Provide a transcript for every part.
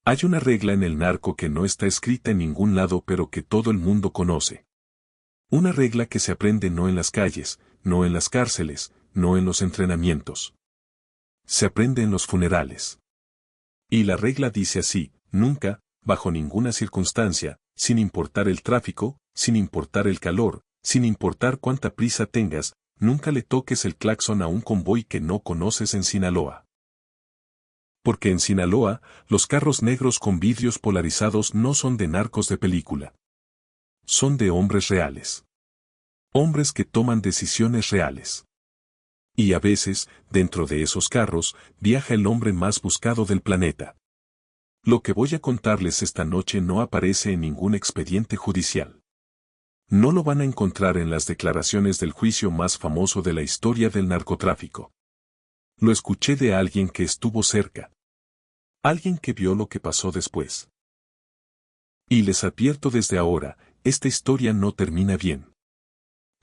Hay una regla en el narco que no está escrita en ningún lado pero que todo el mundo conoce. Una regla que se aprende no en las calles, no en las cárceles, no en los entrenamientos. Se aprende en los funerales. Y la regla dice así: nunca, bajo ninguna circunstancia, sin importar el tráfico, sin importar el calor, sin importar cuánta prisa tengas, nunca le toques el claxon a un convoy que no conoces en Sinaloa. Porque en Sinaloa, los carros negros con vidrios polarizados no son de narcos de película. Son de hombres reales. Hombres que toman decisiones reales. Y a veces, dentro de esos carros, viaja el hombre más buscado del planeta. Lo que voy a contarles esta noche no aparece en ningún expediente judicial. No lo van a encontrar en las declaraciones del juicio más famoso de la historia del narcotráfico. Lo escuché de alguien que estuvo cerca. Alguien que vio lo que pasó después. Y les advierto desde ahora, esta historia no termina bien.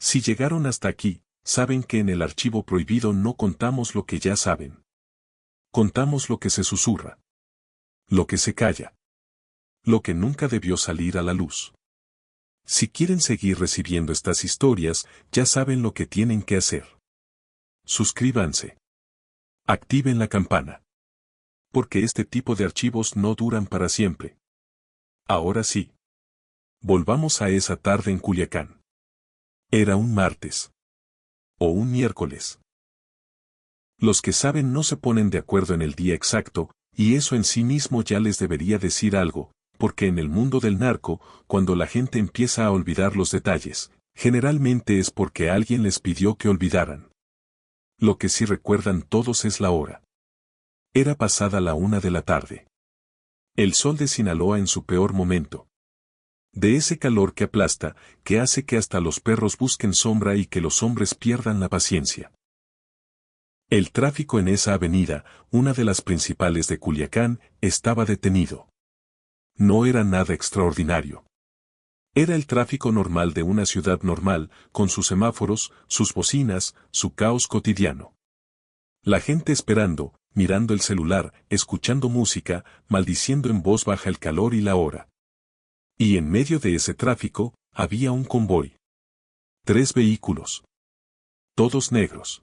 Si llegaron hasta aquí, saben que en el archivo prohibido no contamos lo que ya saben. Contamos lo que se susurra. Lo que se calla. Lo que nunca debió salir a la luz. Si quieren seguir recibiendo estas historias, ya saben lo que tienen que hacer. Suscríbanse. Activen la campana. Porque este tipo de archivos no duran para siempre. Ahora sí. Volvamos a esa tarde en Culiacán. Era un martes. O un miércoles. Los que saben no se ponen de acuerdo en el día exacto, y eso en sí mismo ya les debería decir algo, porque en el mundo del narco, cuando la gente empieza a olvidar los detalles, generalmente es porque alguien les pidió que olvidaran. Lo que sí recuerdan todos es la hora. Era pasada la 1 de la tarde. El sol de Sinaloa en su peor momento. De ese calor que aplasta, que hace que hasta los perros busquen sombra y que los hombres pierdan la paciencia. El tráfico en esa avenida, una de las principales de Culiacán, estaba detenido. No era nada extraordinario. Era el tráfico normal de una ciudad normal, con sus semáforos, sus bocinas, su caos cotidiano. La gente esperando, mirando el celular, escuchando música, maldiciendo en voz baja el calor y la hora. Y en medio de ese tráfico, había un convoy. 3 vehículos. Todos negros.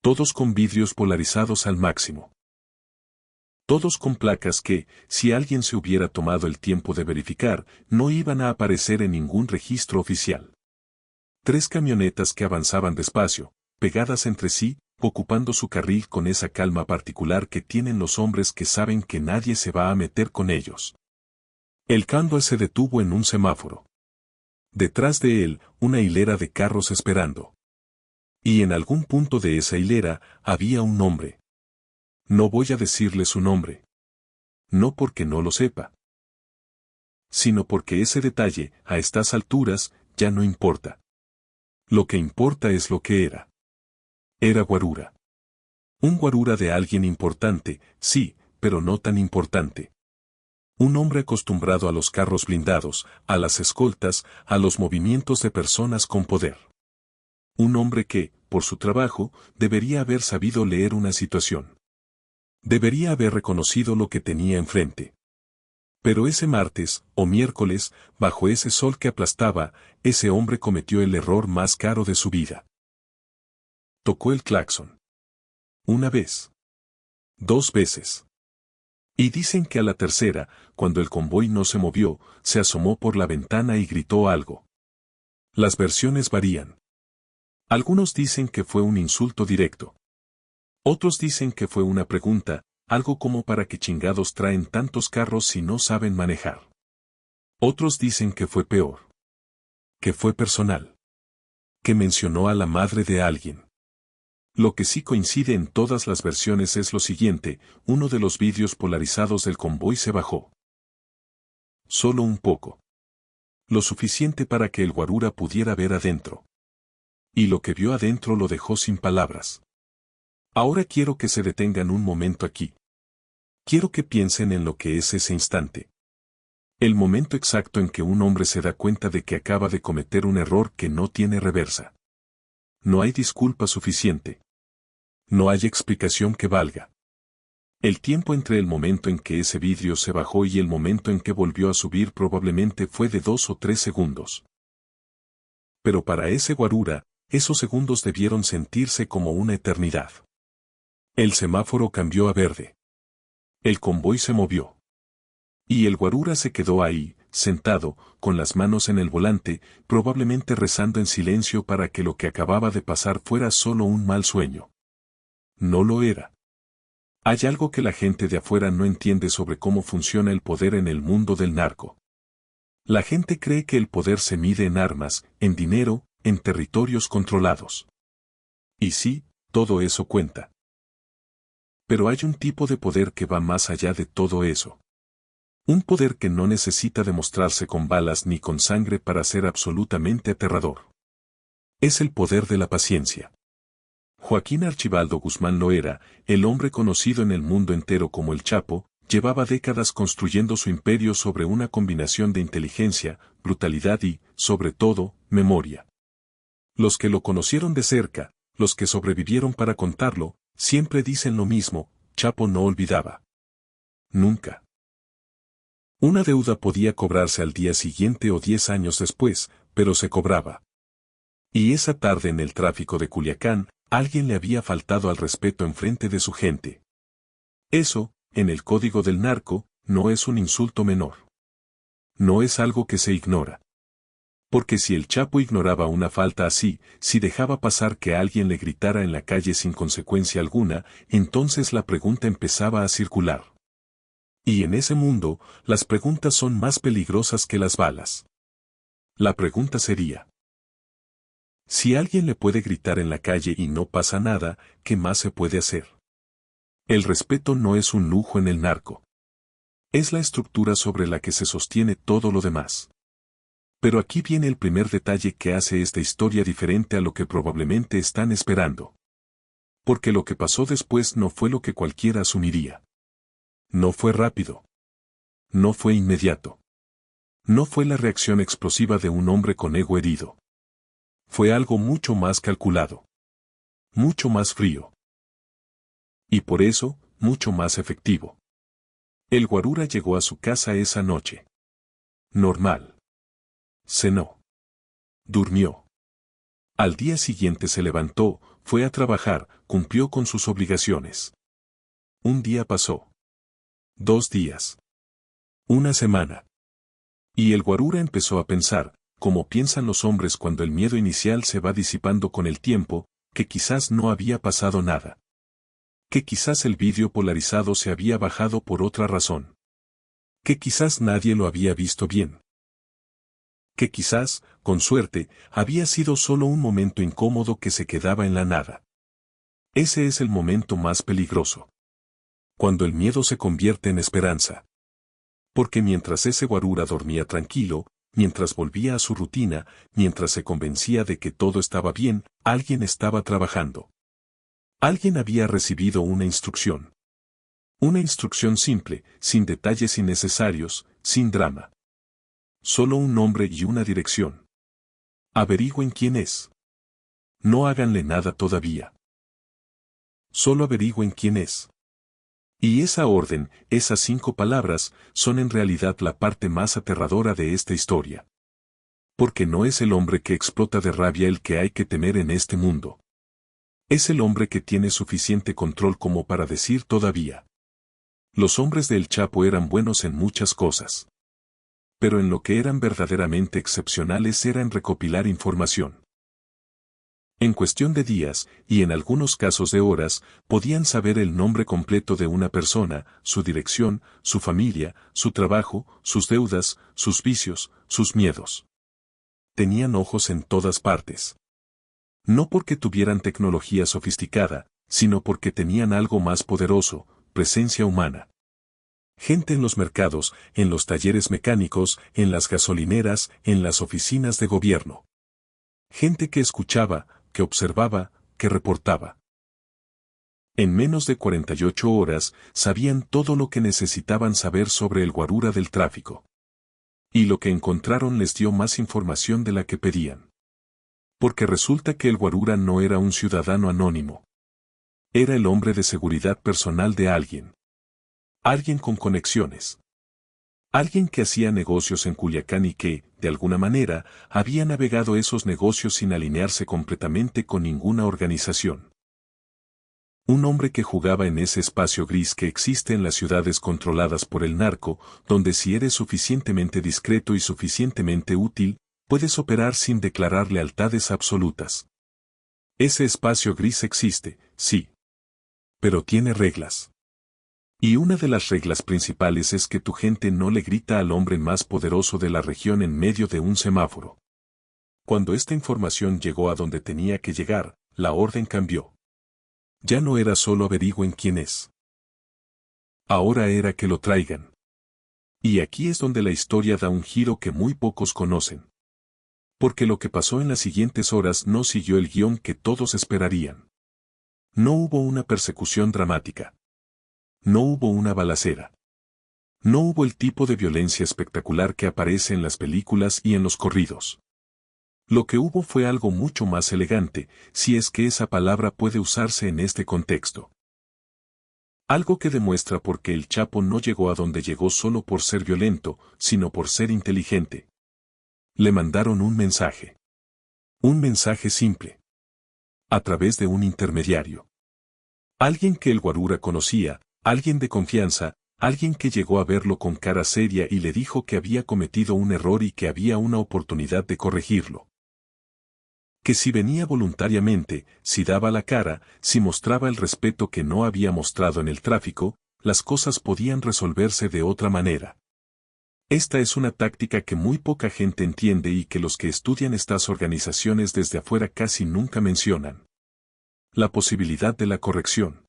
Todos con vidrios polarizados al máximo. Todos con placas que, si alguien se hubiera tomado el tiempo de verificar, no iban a aparecer en ningún registro oficial. 3 camionetas que avanzaban despacio, pegadas entre sí, ocupando su carril con esa calma particular que tienen los hombres que saben que nadie se va a meter con ellos. El convoy se detuvo en un semáforo. Detrás de él, una hilera de carros esperando. Y en algún punto de esa hilera, había un hombre. No voy a decirle su nombre. No porque no lo sepa. Sino porque ese detalle, a estas alturas, ya no importa. Lo que importa es lo que era. Era guarura. Un guarura de alguien importante, sí, pero no tan importante. Un hombre acostumbrado a los carros blindados, a las escoltas, a los movimientos de personas con poder. Un hombre que, por su trabajo, debería haber sabido leer una situación. Debería haber reconocido lo que tenía enfrente. Pero ese martes, o miércoles, bajo ese sol que aplastaba, ese hombre cometió el error más caro de su vida. Tocó el claxon. 1 vez. 2 veces. Y dicen que a la tercera, cuando el convoy no se movió, se asomó por la ventana y gritó algo. Las versiones varían. Algunos dicen que fue un insulto directo. Otros dicen que fue una pregunta, algo como ¿para qué chingados traen tantos carros si no saben manejar? Otros dicen que fue peor. Que fue personal. Que mencionó a la madre de alguien. Lo que sí coincide en todas las versiones es lo siguiente: uno de los vidrios polarizados del convoy se bajó. Solo un poco. Lo suficiente para que el guarura pudiera ver adentro. Y lo que vio adentro lo dejó sin palabras. Ahora quiero que se detengan un momento aquí. Quiero que piensen en lo que es ese instante. El momento exacto en que un hombre se da cuenta de que acaba de cometer un error que no tiene reversa. No hay disculpa suficiente. No hay explicación que valga. El tiempo entre el momento en que ese vidrio se bajó y el momento en que volvió a subir probablemente fue de 2 o 3 segundos. Pero para ese guarura, esos segundos debieron sentirse como una eternidad. El semáforo cambió a verde. El convoy se movió. Y el guarura se quedó ahí, sentado, con las manos en el volante, probablemente rezando en silencio para que lo que acababa de pasar fuera solo un mal sueño. No lo era. Hay algo que la gente de afuera no entiende sobre cómo funciona el poder en el mundo del narco. La gente cree que el poder se mide en armas, en dinero, en territorios controlados. Y sí, todo eso cuenta. Pero hay un tipo de poder que va más allá de todo eso. Un poder que no necesita demostrarse con balas ni con sangre para ser absolutamente aterrador. Es el poder de la paciencia. Joaquín Archibaldo Guzmán Loera, el hombre conocido en el mundo entero como el Chapo, llevaba décadas construyendo su imperio sobre una combinación de inteligencia, brutalidad y, sobre todo, memoria. Los que lo conocieron de cerca, los que sobrevivieron para contarlo, siempre dicen lo mismo: Chapo no olvidaba. Nunca. Una deuda podía cobrarse al día siguiente o 10 años después, pero se cobraba. Y esa tarde en el tráfico de Culiacán, alguien le había faltado al respeto enfrente de su gente. Eso, en el código del narco, no es un insulto menor. No es algo que se ignora. Porque si el Chapo ignoraba una falta así, si dejaba pasar que alguien le gritara en la calle sin consecuencia alguna, entonces la pregunta empezaba a circular. Y en ese mundo, las preguntas son más peligrosas que las balas. La pregunta sería: si alguien le puede gritar en la calle y no pasa nada, ¿qué más se puede hacer? El respeto no es un lujo en el narco. Es la estructura sobre la que se sostiene todo lo demás. Pero aquí viene el primer detalle que hace esta historia diferente a lo que probablemente están esperando. Porque lo que pasó después no fue lo que cualquiera asumiría. No fue rápido. No fue inmediato. No fue la reacción explosiva de un hombre con ego herido. Fue algo mucho más calculado. Mucho más frío. Y por eso, mucho más efectivo. El guarura llegó a su casa esa noche. Normal. Cenó. Durmió. Al día siguiente se levantó, fue a trabajar, cumplió con sus obligaciones. Un día pasó. 2 días. Una semana. Y el guarura empezó a pensar, como piensan los hombres cuando el miedo inicial se va disipando con el tiempo, que quizás no había pasado nada. Que quizás el vidrio polarizado se había bajado por otra razón. Que quizás nadie lo había visto bien. Que quizás, con suerte, había sido solo un momento incómodo que se quedaba en la nada. Ese es el momento más peligroso. Cuando el miedo se convierte en esperanza. Porque mientras ese guarura dormía tranquilo, mientras volvía a su rutina, mientras se convencía de que todo estaba bien, alguien estaba trabajando. Alguien había recibido una instrucción. Una instrucción simple, sin detalles innecesarios, sin drama. Solo un nombre y una dirección. Averigüen quién es. No háganle nada todavía. Solo averigüen quién es. Y esa orden, esas 5 palabras, son en realidad la parte más aterradora de esta historia. Porque no es el hombre que explota de rabia el que hay que temer en este mundo. Es el hombre que tiene suficiente control como para decir todavía. Los hombres del Chapo eran buenos en muchas cosas. Pero en lo que eran verdaderamente excepcionales era en recopilar información. En cuestión de días, y en algunos casos de horas, podían saber el nombre completo de una persona, su dirección, su familia, su trabajo, sus deudas, sus vicios, sus miedos. Tenían ojos en todas partes. No porque tuvieran tecnología sofisticada, sino porque tenían algo más poderoso, presencia humana. Gente en los mercados, en los talleres mecánicos, en las gasolineras, en las oficinas de gobierno. Gente que escuchaba, que observaba, que reportaba. En menos de 48 horas, sabían todo lo que necesitaban saber sobre el guarura del tráfico. Y lo que encontraron les dio más información de la que pedían. Porque resulta que el guarura no era un ciudadano anónimo. Era el hombre de seguridad personal de alguien. Alguien con conexiones. Alguien que hacía negocios en Culiacán y que, de alguna manera, había navegado esos negocios sin alinearse completamente con ninguna organización. Un hombre que jugaba en ese espacio gris que existe en las ciudades controladas por el narco, donde si eres suficientemente discreto y suficientemente útil, puedes operar sin declarar lealtades absolutas. Ese espacio gris existe, sí. Pero tiene reglas. Y una de las reglas principales es que tu gente no le grita al hombre más poderoso de la región en medio de un semáforo. Cuando esta información llegó a donde tenía que llegar, la orden cambió. Ya no era solo averigüen quién es. Ahora era que lo traigan. Y aquí es donde la historia da un giro que muy pocos conocen. Porque lo que pasó en las siguientes horas no siguió el guión que todos esperarían. No hubo una persecución dramática. No hubo una balacera. No hubo el tipo de violencia espectacular que aparece en las películas y en los corridos. Lo que hubo fue algo mucho más elegante, si es que esa palabra puede usarse en este contexto. Algo que demuestra por qué el Chapo no llegó a donde llegó solo por ser violento, sino por ser inteligente. Le mandaron un mensaje. Un mensaje simple. A través de un intermediario. Alguien que el guarura conocía, alguien de confianza, alguien que llegó a verlo con cara seria y le dijo que había cometido un error y que había una oportunidad de corregirlo. Que si venía voluntariamente, si daba la cara, si mostraba el respeto que no había mostrado en el tráfico, las cosas podían resolverse de otra manera. Esta es una táctica que muy poca gente entiende y que los que estudian estas organizaciones desde afuera casi nunca mencionan. La posibilidad de la corrección.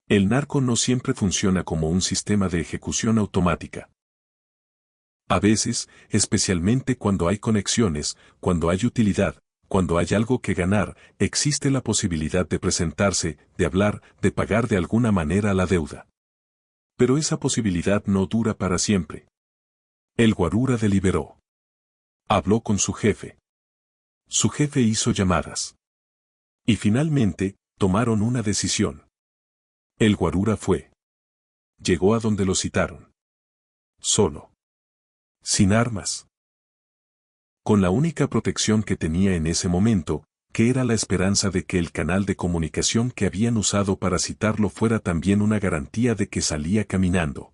El narco no siempre funciona como un sistema de ejecución automática. A veces, especialmente cuando hay conexiones, cuando hay utilidad, cuando hay algo que ganar, existe la posibilidad de presentarse, de hablar, de pagar de alguna manera la deuda. Pero esa posibilidad no dura para siempre. El guarura deliberó. Habló con su jefe. Su jefe hizo llamadas. Y finalmente, tomaron una decisión. El guarura fue. Llegó a donde lo citaron. Solo. Sin armas. Con la única protección que tenía en ese momento, que era la esperanza de que el canal de comunicación que habían usado para citarlo fuera también una garantía de que salía caminando.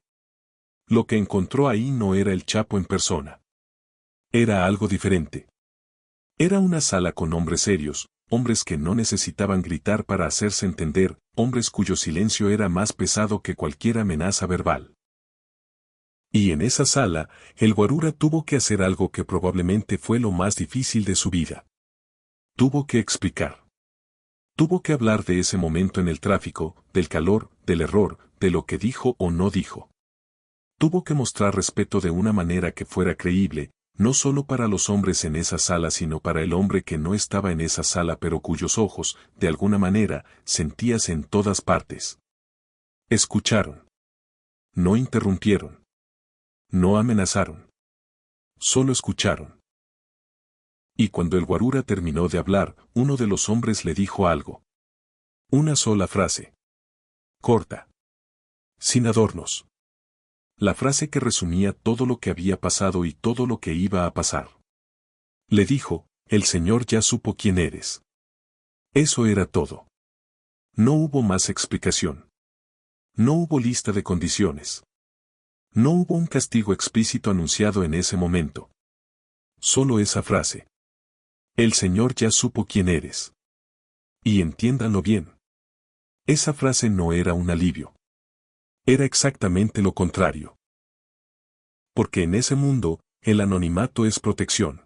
Lo que encontró ahí no era el Chapo en persona. Era algo diferente. Era una sala con hombres serios, hombres que no necesitaban gritar para hacerse entender, hombres cuyo silencio era más pesado que cualquier amenaza verbal. Y en esa sala, el guarura tuvo que hacer algo que probablemente fue lo más difícil de su vida. Tuvo que explicar. Tuvo que hablar de ese momento en el tráfico, del calor, del error, de lo que dijo o no dijo. Tuvo que mostrar respeto de una manera que fuera creíble, no solo para los hombres en esa sala sino para el hombre que no estaba en esa sala pero cuyos ojos, de alguna manera, sentías en todas partes. Escucharon. No interrumpieron. No amenazaron. Solo escucharon. Y cuando el guarura terminó de hablar, uno de los hombres le dijo algo. Una sola frase. Corta. Sin adornos. La frase que resumía todo lo que había pasado y todo lo que iba a pasar. Le dijo, el Señor ya supo quién eres. Eso era todo. No hubo más explicación. No hubo lista de condiciones. No hubo un castigo explícito anunciado en ese momento. Solo esa frase. El Señor ya supo quién eres. Y entiéndanlo bien. Esa frase no era un alivio. Era exactamente lo contrario. Porque en ese mundo, el anonimato es protección.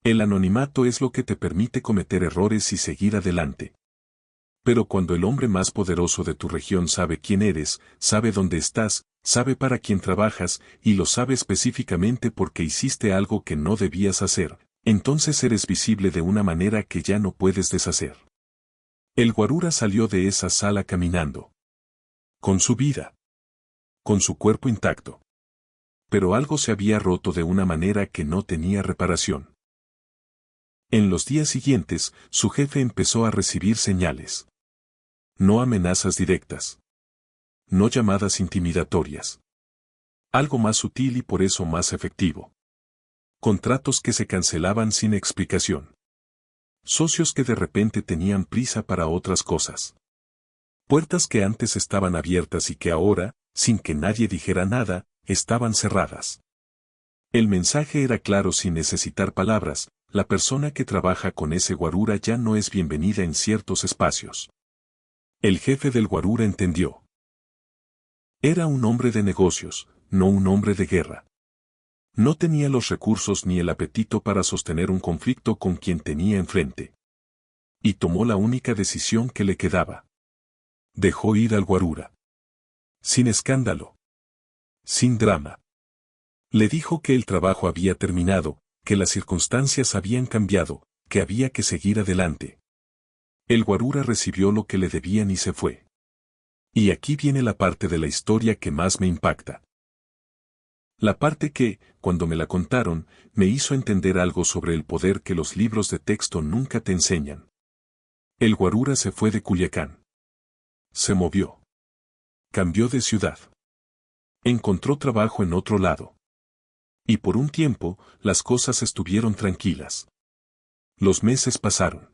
El anonimato es lo que te permite cometer errores y seguir adelante. Pero cuando el hombre más poderoso de tu región sabe quién eres, sabe dónde estás, sabe para quién trabajas, y lo sabe específicamente porque hiciste algo que no debías hacer, entonces eres visible de una manera que ya no puedes deshacer. El guarura salió de esa sala caminando. Con su vida. Con su cuerpo intacto. Pero algo se había roto de una manera que no tenía reparación. En los días siguientes, su jefe empezó a recibir señales. No amenazas directas. no llamadas intimidatorias. Algo más sutil y por eso más efectivo. Contratos que se cancelaban sin explicación. Socios que de repente tenían prisa para otras cosas. Puertas que antes estaban abiertas y que ahora, sin que nadie dijera nada, estaban cerradas. El mensaje era claro sin necesitar palabras: la persona que trabaja con ese guarura ya no es bienvenida en ciertos espacios. El jefe del guarura entendió. Era un hombre de negocios, no un hombre de guerra. No tenía los recursos ni el apetito para sostener un conflicto con quien tenía enfrente. Y tomó la única decisión que le quedaba. Dejó ir al guarura. Sin escándalo. Sin drama. Le dijo que el trabajo había terminado, que las circunstancias habían cambiado, que había que seguir adelante. El guarura recibió lo que le debían y se fue. Y aquí viene la parte de la historia que más me impacta. La parte que, cuando me la contaron, me hizo entender algo sobre el poder que los libros de texto nunca te enseñan. El guarura se fue de Culiacán. Se movió. Cambió de ciudad. Encontró trabajo en otro lado. Y por un tiempo, las cosas estuvieron tranquilas. Los meses pasaron.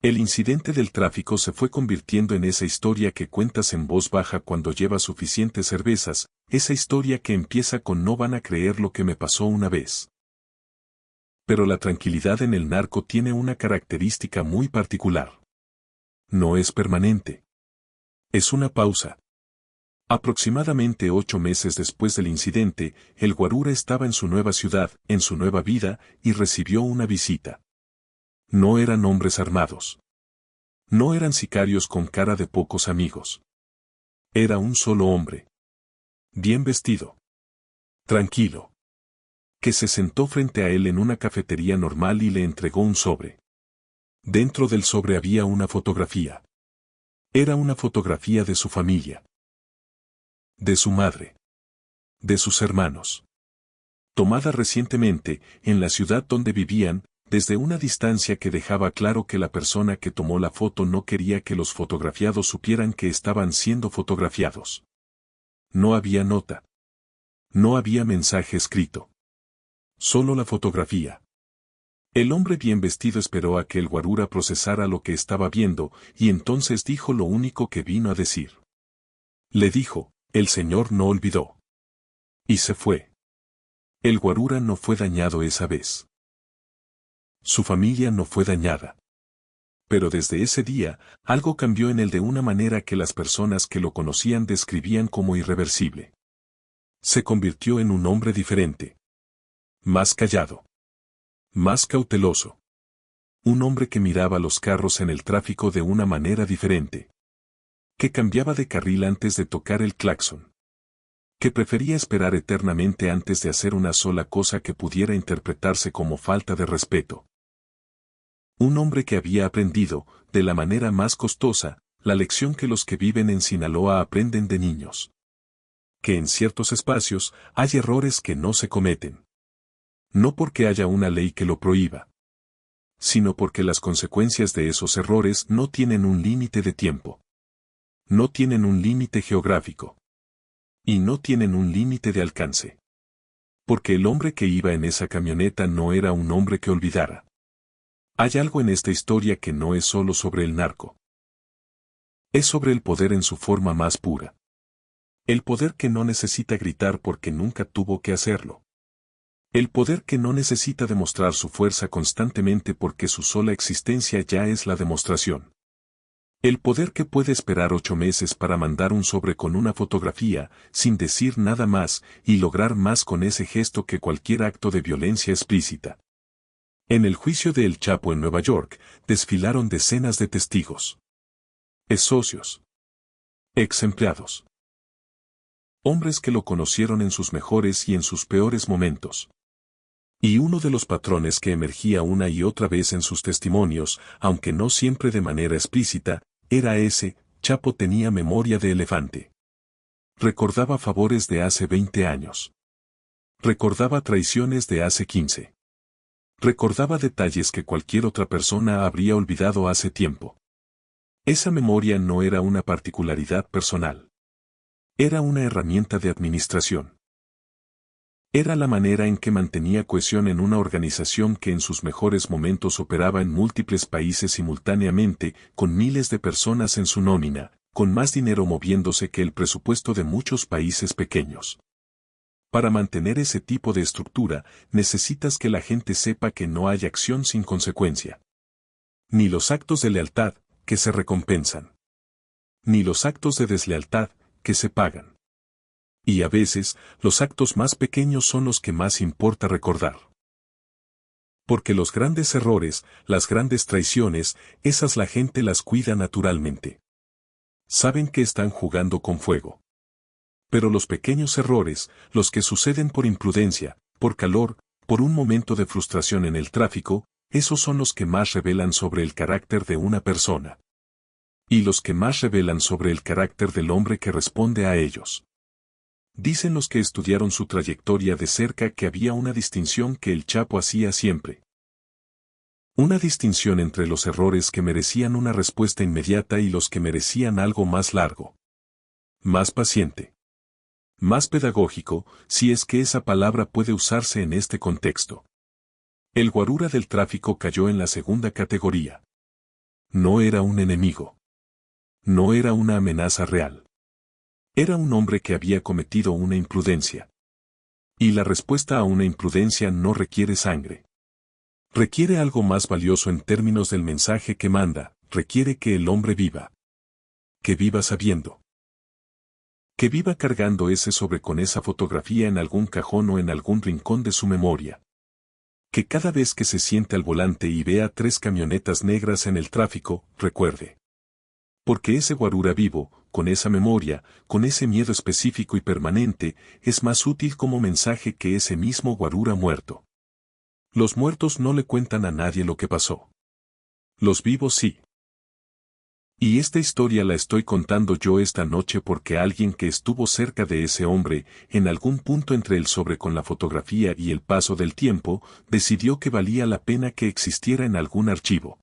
El incidente del tráfico se fue convirtiendo en esa historia que cuentas en voz baja cuando llevas suficientes cervezas, esa historia que empieza con "no van a creer lo que me pasó una vez". Pero la tranquilidad en el narco tiene una característica muy particular. No es permanente. Es una pausa. Aproximadamente 8 meses después del incidente, el guarura estaba en su nueva ciudad, en su nueva vida, y recibió una visita. No eran hombres armados. No eran sicarios con cara de pocos amigos. Era un solo hombre. Bien vestido. Tranquilo. Que se sentó frente a él en una cafetería normal y le entregó un sobre. Dentro del sobre había una fotografía. Era una fotografía de su familia. De su madre. De sus hermanos. Tomada recientemente, en la ciudad donde vivían, desde una distancia que dejaba claro que la persona que tomó la foto no quería que los fotografiados supieran que estaban siendo fotografiados. No había nota. No había mensaje escrito. Solo la fotografía. El hombre bien vestido esperó a que el guarura procesara lo que estaba viendo, y entonces dijo lo único que vino a decir. Le dijo: "El Señor no olvidó". Y se fue. El guarura no fue dañado esa vez. Su familia no fue dañada. Pero desde ese día, algo cambió en él de una manera que las personas que lo conocían describían como irreversible. Se convirtió en un hombre diferente. Más callado. Más cauteloso. Un hombre que miraba los carros en el tráfico de una manera diferente. Que cambiaba de carril antes de tocar el claxon. Que prefería esperar eternamente antes de hacer una sola cosa que pudiera interpretarse como falta de respeto. Un hombre que había aprendido, de la manera más costosa, la lección que los que viven en Sinaloa aprenden de niños. Que en ciertos espacios hay errores que no se cometen. No porque haya una ley que lo prohíba, sino porque las consecuencias de esos errores no tienen un límite de tiempo. No tienen un límite geográfico. Y no tienen un límite de alcance. Porque el hombre que iba en esa camioneta no era un hombre que olvidara. Hay algo en esta historia que no es solo sobre el narco. Es sobre el poder en su forma más pura. El poder que no necesita gritar porque nunca tuvo que hacerlo. El poder que no necesita demostrar su fuerza constantemente porque su sola existencia ya es la demostración. El poder que puede esperar 8 meses para mandar un sobre con una fotografía, sin decir nada más, y lograr más con ese gesto que cualquier acto de violencia explícita. En el juicio de El Chapo en Nueva York, desfilaron decenas de testigos. Ex socios. Ex empleados. Hombres que lo conocieron en sus mejores y en sus peores momentos. Y uno de los patrones que emergía una y otra vez en sus testimonios, aunque no siempre de manera explícita, era ese: Chapo tenía memoria de elefante. Recordaba favores de hace 20 años. Recordaba traiciones de hace 15. Recordaba detalles que cualquier otra persona habría olvidado hace tiempo. Esa memoria no era una particularidad personal. Era una herramienta de administración. Era la manera en que mantenía cohesión en una organización que en sus mejores momentos operaba en múltiples países simultáneamente, con miles de personas en su nómina, con más dinero moviéndose que el presupuesto de muchos países pequeños. Para mantener ese tipo de estructura, necesitas que la gente sepa que no hay acción sin consecuencia. Ni los actos de lealtad, que se recompensan. Ni los actos de deslealtad, que se pagan. Y a veces, los actos más pequeños son los que más importa recordar. Porque los grandes errores, las grandes traiciones, esas la gente las cuida naturalmente. Saben que están jugando con fuego. Pero los pequeños errores, los que suceden por imprudencia, por calor, por un momento de frustración en el tráfico, esos son los que más revelan sobre el carácter de una persona. Y los que más revelan sobre el carácter del hombre que responde a ellos. Dicen los que estudiaron su trayectoria de cerca que había una distinción que el Chapo hacía siempre. Una distinción entre los errores que merecían una respuesta inmediata y los que merecían algo más largo. Más paciente. Más pedagógico, si es que esa palabra puede usarse en este contexto. El guarura del tráfico cayó en la segunda categoría. No era un enemigo. No era una amenaza real. Era un hombre que había cometido una imprudencia. Y la respuesta a una imprudencia no requiere sangre. Requiere algo más valioso en términos del mensaje que manda, requiere que el hombre viva. Que viva sabiendo. Que viva cargando ese sobre con esa fotografía en algún cajón o en algún rincón de su memoria. Que cada vez que se siente al volante y vea 3 camionetas negras en el tráfico, recuerde. Porque ese guarura vivo, con esa memoria, con ese miedo específico y permanente, es más útil como mensaje que ese mismo guarura muerto. Los muertos no le cuentan a nadie lo que pasó. Los vivos sí. Y esta historia la estoy contando yo esta noche porque alguien que estuvo cerca de ese hombre, en algún punto entre el sobre con la fotografía y el paso del tiempo, decidió que valía la pena que existiera en algún archivo.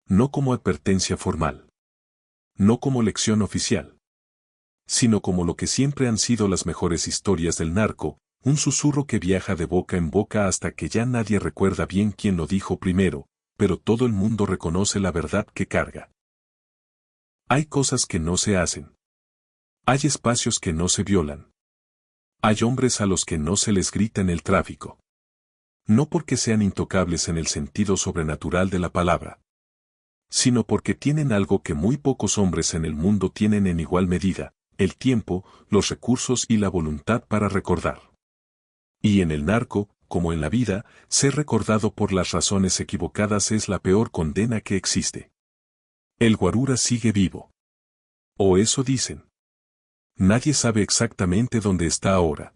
No como advertencia formal. No como lección oficial. Sino como lo que siempre han sido las mejores historias del narco, un susurro que viaja de boca en boca hasta que ya nadie recuerda bien quién lo dijo primero, pero todo el mundo reconoce la verdad que carga. Hay cosas que no se hacen. Hay espacios que no se violan. Hay hombres a los que no se les grita en el tráfico. No porque sean intocables en el sentido sobrenatural de la palabra, sino porque tienen algo que muy pocos hombres en el mundo tienen en igual medida, el tiempo, los recursos y la voluntad para recordar. Y en el narco, como en la vida, ser recordado por las razones equivocadas es la peor condena que existe. El guarura sigue vivo. O eso dicen. Nadie sabe exactamente dónde está ahora.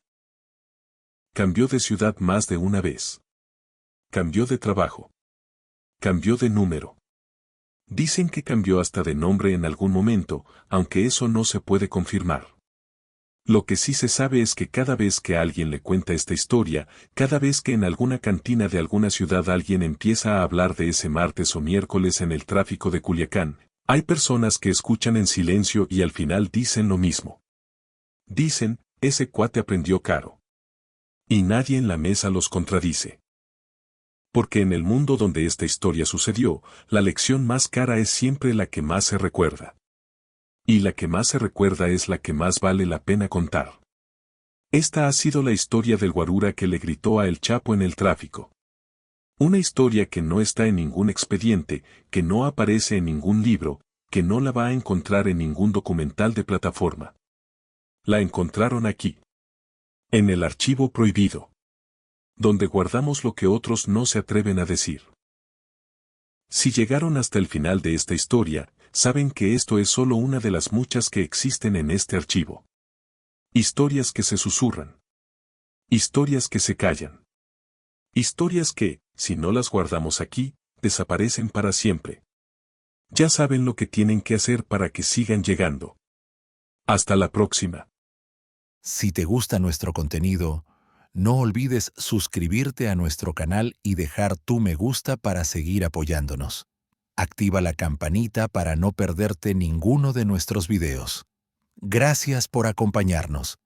Cambió de ciudad más de una vez. Cambió de trabajo. Cambió de número. Dicen que cambió hasta de nombre en algún momento, aunque eso no se puede confirmar. Lo que sí se sabe es que cada vez que alguien le cuenta esta historia, cada vez que en alguna cantina de alguna ciudad alguien empieza a hablar de ese martes o miércoles en el tráfico de Culiacán, hay personas que escuchan en silencio y al final dicen lo mismo. Dicen, ese cuate aprendió caro. Y nadie en la mesa los contradice. Porque en el mundo donde esta historia sucedió, la lección más cara es siempre la que más se recuerda. Y la que más se recuerda es la que más vale la pena contar. Esta ha sido la historia del guarura que le gritó a El Chapo en el tráfico. Una historia que no está en ningún expediente, que no aparece en ningún libro, que no la va a encontrar en ningún documental de plataforma. La encontraron aquí. En el archivo prohibido. Donde guardamos lo que otros no se atreven a decir. Si llegaron hasta el final de esta historia, saben que esto es solo una de las muchas que existen en este archivo. Historias que se susurran. Historias que se callan. Historias que, si no las guardamos aquí, desaparecen para siempre. Ya saben lo que tienen que hacer para que sigan llegando. Hasta la próxima. Si te gusta nuestro contenido, no olvides suscribirte a nuestro canal y dejar tu me gusta para seguir apoyándonos. Activa la campanita para no perderte ninguno de nuestros videos. Gracias por acompañarnos.